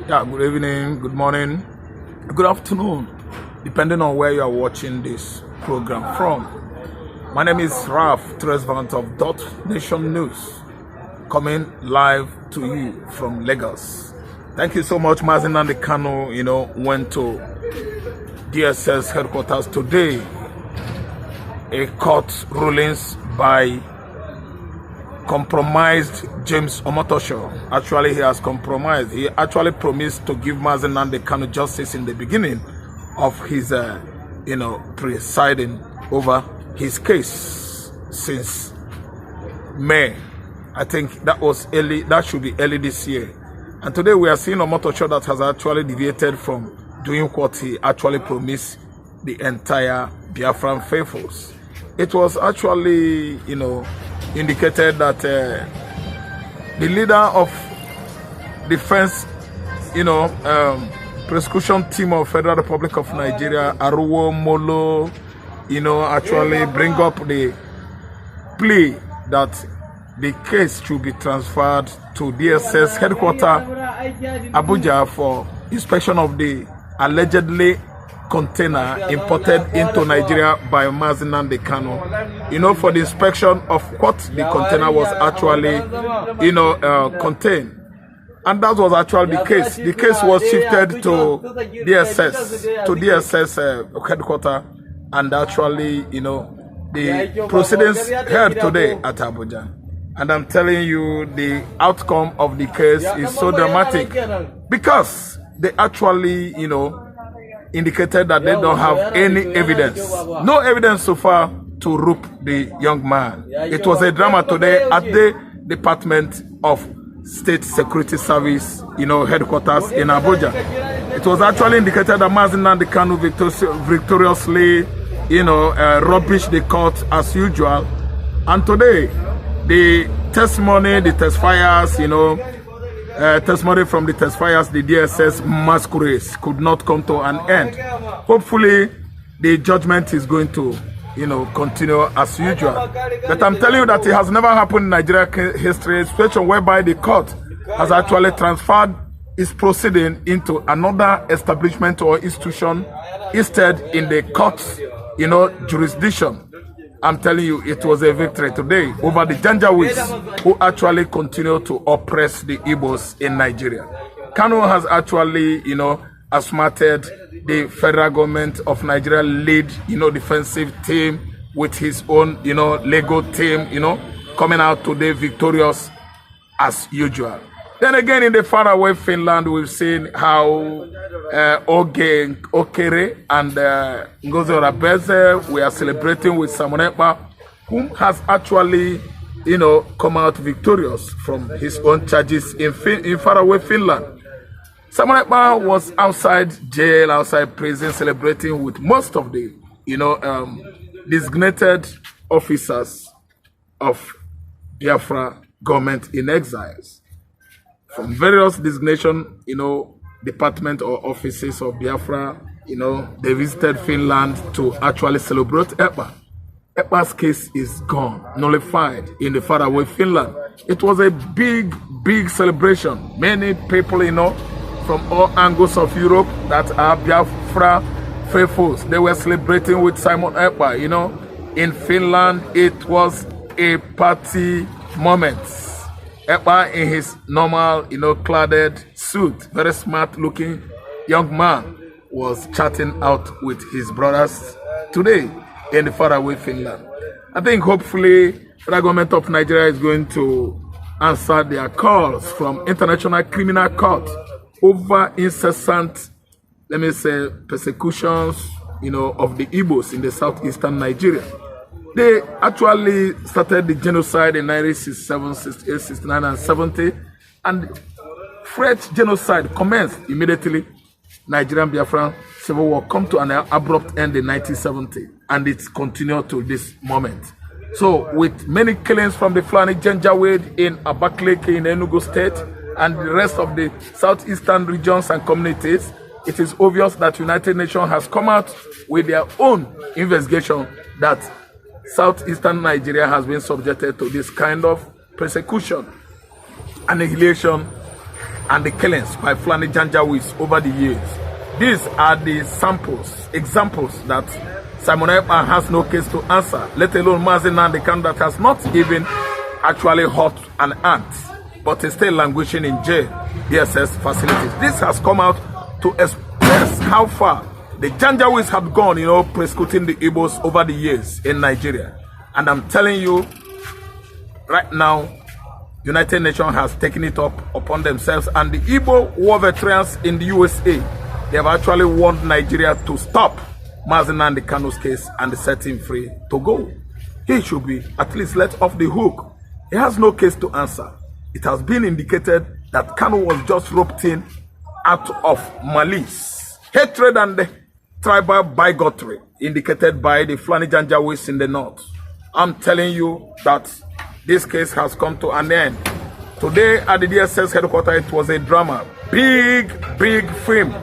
Yeah, good evening, good morning, good afternoon, depending on where you are watching this program from. My name is Raf Tresvant of Dot Nation News, coming live to you from Lagos. Thank you so much. Mazi Nnamdi Kanu, went to DSS headquarters today. A court rulings by compromised James Omotosho. Actually, he has compromised. He actually promised to give Mazi Nnamdi Kanu justice in the beginning of his, presiding over his case since May. I think that was early. That should be early this year. And today we are seeing Omotosho that has actually deviated from doing what he actually promised the entire Biafran faithfuls. It was actually, indicated that the leader of defense, prosecution team of Federal Republic of Nigeria, Aruwo Molo, actually bring up the plea that the case should be transferred to DSS headquarters, Abuja, for inspection of the allegedly container imported into Nigeria by Mazi Nnamdi Kanu, for the inspection of what the container was actually, contained. And that was actually the case. The case was shifted to DSS headquarters, and actually, the proceedings held today at Abuja. And I'm telling you, the outcome of the case is so dramatic because they actually, indicated that they don't have any evidence. No evidence so far to rope the young man. It was a drama today at the Department of State Security Service, headquarters in Abuja. It was actually indicated that Mazi Nnamdi Kanu victoriously, rubbished the court as usual. And today, the testimony, the testifiers, testimony from the testifiers, the DSS masquerades could not come to an end. Hopefully, the judgment is going to, continue as usual. But I'm telling you that it has never happened in Nigerian history, a situation whereby the court has actually transferred its proceeding into another establishment or institution instead in the court's, jurisdiction. I'm telling you, it was a victory today over the Janjaweeds who actually continue to oppress the Igbos in Nigeria. Kanu has actually, outsmarted the federal government of Nigeria lead, defensive team with his own, Lego team, coming out today victorious as usual. Then again, in the faraway Finland, we've seen how Okere and Ngozi Rabeze, we are celebrating with Samonekpa, whom has actually, come out victorious from his own charges in faraway Finland. Samonekpa was outside jail, outside prison, celebrating with most of the, designated officers of BIAFRA government in exiles. From various designation, department or offices of Biafra, they visited Finland to actually celebrate EKPA. EKPA's case is gone, nullified in the faraway Finland. It was a big, big celebration. Many people, from all angles of Europe that are Biafra faithfuls, they were celebrating with Simon EKPA, In Finland, it was a party moment. EKPA in his normal, cladded suit, very smart looking young man, was chatting out with his brothers today in the faraway Finland. I think hopefully the government of Nigeria is going to answer their calls from International Criminal Court over incessant, persecutions, of the Igbos in the southeastern Nigeria. They actually started the genocide in 1967, 68, 69, and 70, and French genocide commenced immediately. Nigerian Biafran civil war come to an abrupt end in 1970, and it's continued to this moment. So, with many killings from the fulani Janjaweed in Abakaliki in Enugu State and the rest of the southeastern regions and communities, it is obvious that United Nations has come out with their own investigation that southeastern Nigeria has been subjected to this kind of persecution, annihilation, and the killings by fulani Janjaweeds over the years. These are the examples that Simon Ekpa has no case to answer, let alone Mazi Nnamdi Kanu that has not even actually hurt an ant, but is still languishing in jail, DSS facilities. This has come out to express how far the Janjaweeds have gone, persecuting the Igbos over the years in Nigeria. And I'm telling you, right now, United Nations has taken it up upon themselves, and the Igbo war veterans in the USA, they have actually warned Nigeria to stop Mazi Nnamdi Kanu's case and set him free to go. He should be at least let off the hook. He has no case to answer. It has been indicated that Kanu was just roped in out of malice, hatred, and tribal bigotry indicated by the fulani Janjaweeds in the north. I'm telling you that this case has come to an end. Today at the DSS headquarters, it was a drama. Big film,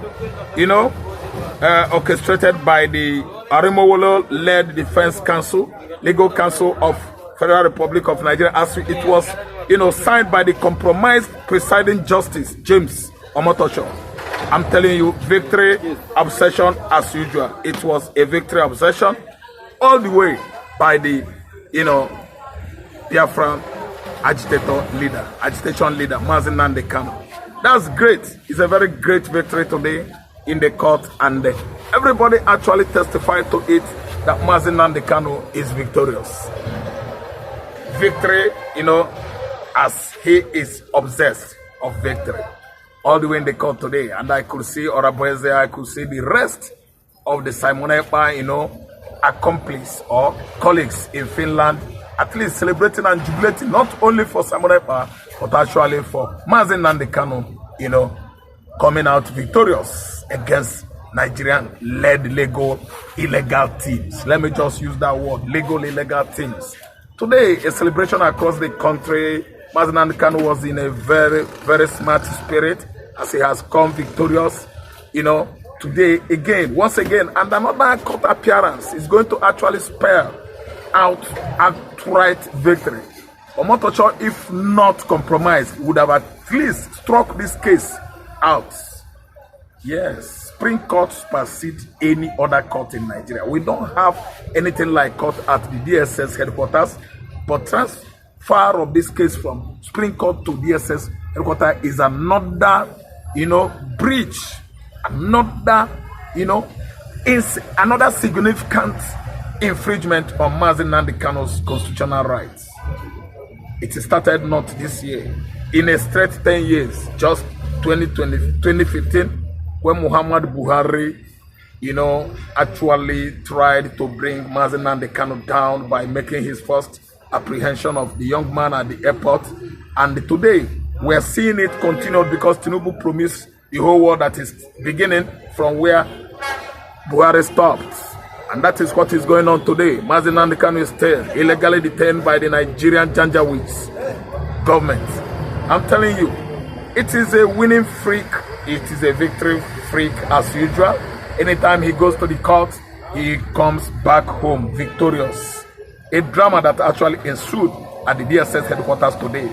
orchestrated by the Arimowolo-led Defense Council, Legal Council of Federal Republic of Nigeria, as it was, signed by the compromised presiding justice, James Omotosho. I'm telling you, victory obsession as usual. It was a victory obsession all the way by the, BIAFRA agitation leader, Mazi Nnamdi Kanu. That's great. It's a very great victory today in the court, and everybody actually testified to it that Mazi Nnamdi Kanu is victorious. Victory, as he is obsessed of victory. All the way in the court today, and I could see Oraboeze, I could see the rest of the Simon Ekpa, accomplice or colleagues in Finland, at least celebrating and jubilating not only for Simon Ekpa, but actually for Mazi Nnamdi Kanu, coming out victorious against Nigerian-led illegal teams. Let me just use that word, illegal teams. Today, a celebration across the country. Mazi Nnamdi Kanu was in a very, very smart spirit, as he has come victorious, today once again, and another court appearance is going to actually spell out outright victory. Omotosho, if not compromised, would have at least struck this case out. Yes, Supreme Court supersedes any other court in Nigeria. We don't have anything like court at the DSS headquarters, but transfer of this case from Supreme Court to DSS headquarters is another, breach, another, another significant infringement on Mazi Nnamdi Kanu's constitutional rights. It started not this year, in a straight 10 years, just 2015, when Muhammad Buhari, actually tried to bring Mazi Nnamdi Kanu down by making his first apprehension of the young man at the airport. And today, we're seeing it continued because TINUBU promised the whole world that is beginning from where Buhari stopped. And that is what is going on today. Mazi Nnamdi Kanu is still illegally detained by the Nigerian Janjaweeds government. I'm telling you, it is a winning freak. It is a victory freak as usual. Anytime he goes to the court, he comes back home victorious. A drama that actually ensued at the DSS headquarters today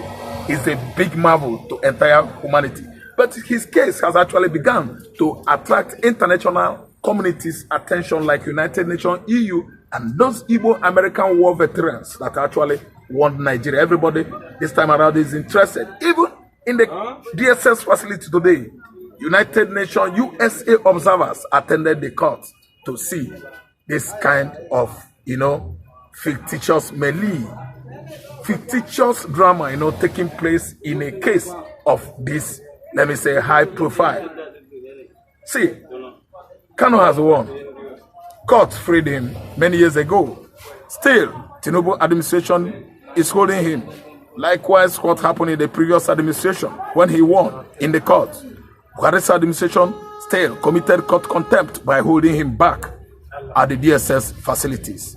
is a big marvel to entire humanity. But his case has actually begun to attract international communities' attention, like United Nations, EU, and those Igbo American war veterans that actually want Nigeria. Everybody this time around is interested. Even in the DSS facility today, United Nations USA observers attended the court to see this kind of, fictitious melee, fictitious drama, taking place in a case of this, let me say, high profile. See, Kanu has won. Court freed him many years ago. Still, TINUBU administration is holding him. Likewise, what happened in the previous administration when he won in the court. Buhari's administration still committed court contempt by holding him back at the DSS facilities.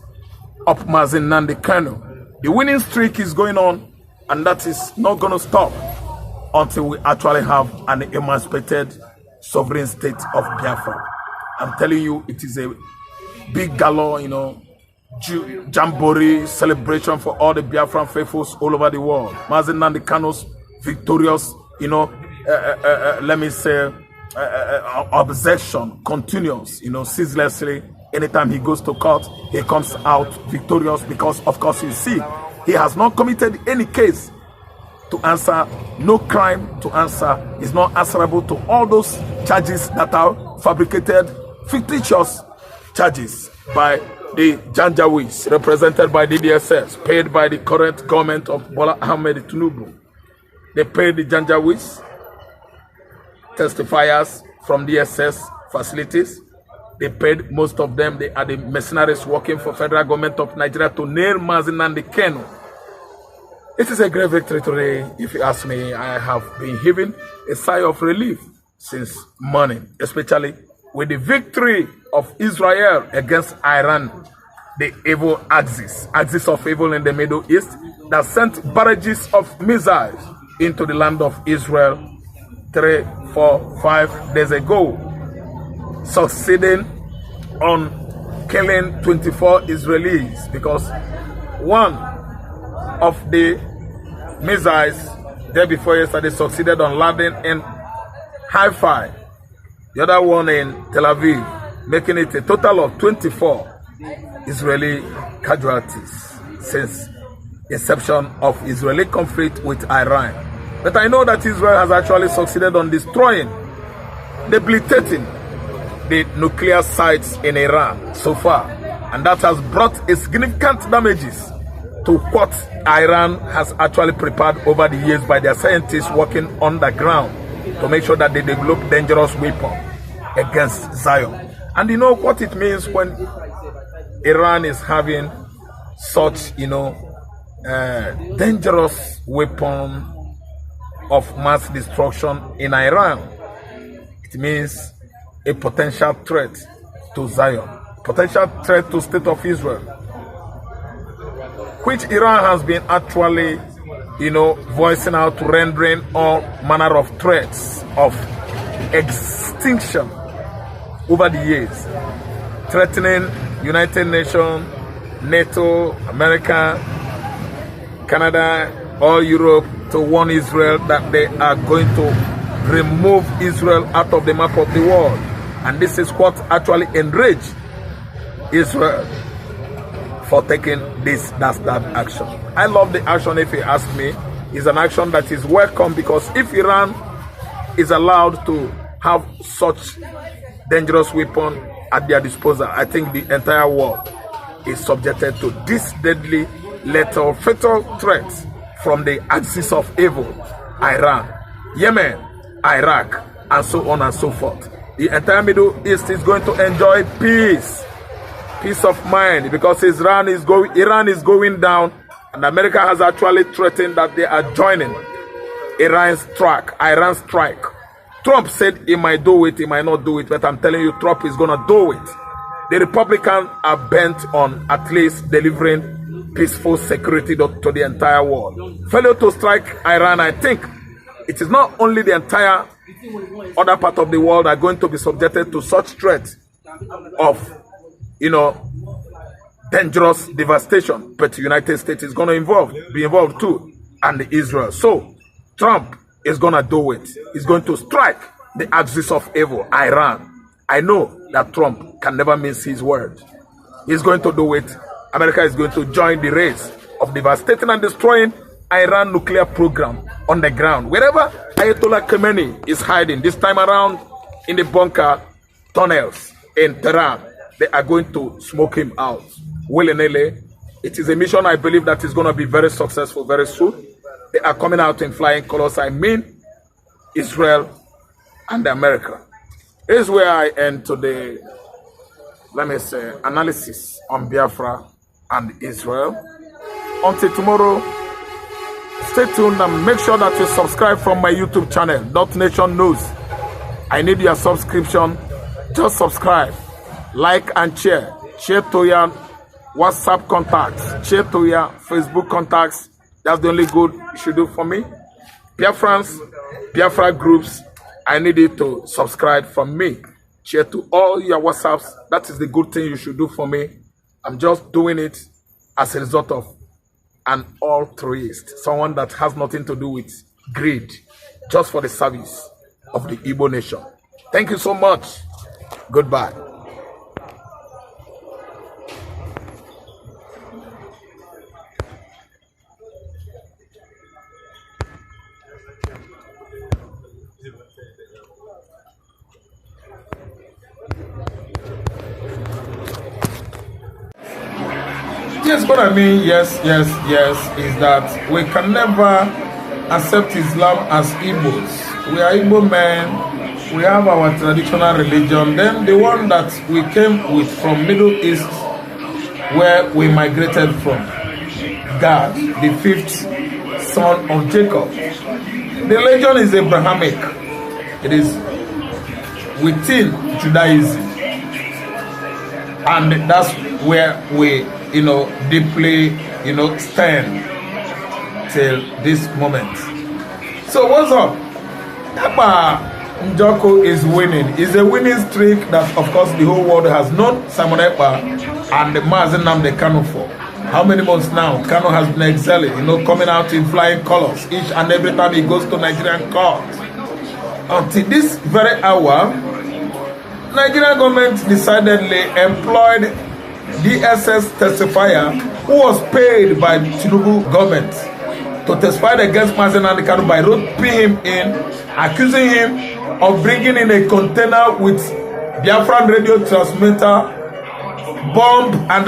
Up Mazi Nnamdi Kanu. The winning streak is going on, and that is not going to stop until we actually have an emancipated sovereign state of Biafra. I'm telling you, it is a big gala, jamboree celebration for all the Biafran faithfuls all over the world. Mazi Nnamdi Kanu's victorious, let me say, obsession continues, ceaselessly. Anytime he goes to court, he comes out victorious because, of course, you see, he has not committed any case to answer, no crime to answer. He's not answerable to all those charges that are fabricated, fictitious charges by the Janjaweeds, represented by the DSS, paid by the current government of Bola Ahmed Tinubu. They paid the Janjaweeds, testifiers from DSS facilities. They paid most of them. They are the mercenaries working for federal government of Nigeria to nail Mazi Nnamdi Kanu. It is a great victory today. If you ask me, I have been heaving a sigh of relief since morning, especially with the victory of Israel against Iran, the evil axis of evil in the Middle East that sent barrages of missiles into the land of Israel 3, 4, 5 days ago, succeeding on killing 24 Israelis, because one of the missiles day before yesterday succeeded on landing in Haifa, the other one in Tel Aviv, making it a total of 24 Israeli casualties since inception of Israeli conflict with Iran. But I know that Israel has actually succeeded on destroying, debilitating the nuclear sites in Iran so far, and that has brought a significant damages to what Iran has actually prepared over the years by their scientists working on the ground to make sure that they develop dangerous weapons against Zion. And you know what it means when Iran is having such, dangerous weapon of mass destruction in Iran. It means a potential threat to Zion, potential threat to state of Israel, which Iran has been actually, voicing out, rendering all manner of threats of extinction over the years, threatening United Nations, NATO, America, Canada, or Europe to warn Israel that they are going to remove Israel out of the map of the world. And this is what actually enraged Israel for taking this dastard action. I love the action, if you ask me. It's an action that is welcome, because if Iran is allowed to have such dangerous weapon at their disposal, I think the entire world is subjected to this deadly, lethal, fatal threat from the axis of evil, Iran, Yemen, Iraq, and so on and so forth. The entire Middle East is going to enjoy peace of mind, because Iran is going down, and America has actually threatened that they are joining Iran's strike. Trump said he might do it, he might not do it, but I'm telling you, Trump is going to do it. The Republicans are bent on at least delivering peaceful security to the entire world. Failure to strike Iran, I think it is not only the entire other part of the world are going to be subjected to such threats of, dangerous devastation, but the United States is going to be involved too, and Israel. So Trump is going to do it. He's going to strike the axis of evil, Iran. I know that Trump can never miss his word. He's going to do it. America is going to join the race of devastating and destroying Iran nuclear program on the ground. Wherever Ayatollah Khamenei is hiding, this time around in the bunker tunnels in Tehran, they are going to smoke him out willy-nilly. It is a mission, I believe, that is going to be very successful very soon. They are coming out in flying colors. I mean, Israel and America. Here's where I end today, let me say, analysis on Biafra and Israel. Until tomorrow, stay tuned and make sure that you subscribe from my YouTube channel, .Nation News. I need your subscription. Just subscribe, like and share. Share to your WhatsApp contacts. Share to your Facebook contacts. That's the only good you should do for me. Biafrans, Biafra groups, I need you to subscribe from me. Share to all your WhatsApps. That is the good thing you should do for me. I'm just doing it as a result of an altruist, someone that has nothing to do with greed. just for the service of the Igbo nation. Thank you so much. Goodbye. Yes, what I mean, yes, is that we can never accept Islam as Igbos. We are Igbo men, we have our traditional religion, then the one that we came with from Middle East, where we migrated from, God, the fifth son of Jacob. The religion is Abrahamic. It is within Judaism. And that's where we deeply, stand till this moment. So what's up? EKPA Njoko is winning. It's a winning streak that, of course, the whole world has known Simon EKPA and Mazi Nnamdi Kanu for. How many months now? Kanu has been excelling, coming out in flying colors each and every time he goes to Nigerian court. Until this very hour, Nigerian government decidedly employed DSS testifier who was paid by TINUBU government to testify against Mazi Nnamdi Kanu by roping him in, accusing him of bringing in a container with BIAFRA radio transmitter, bomb and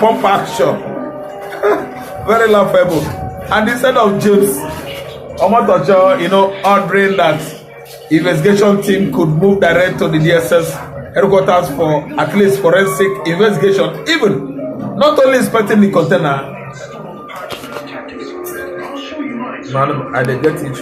pump action. Very laughable. And instead of James Omotosho, ordering that investigation team could move direct to the DSS headquarters for at least forensic investigation, even not only inspecting the container. Man, I get it.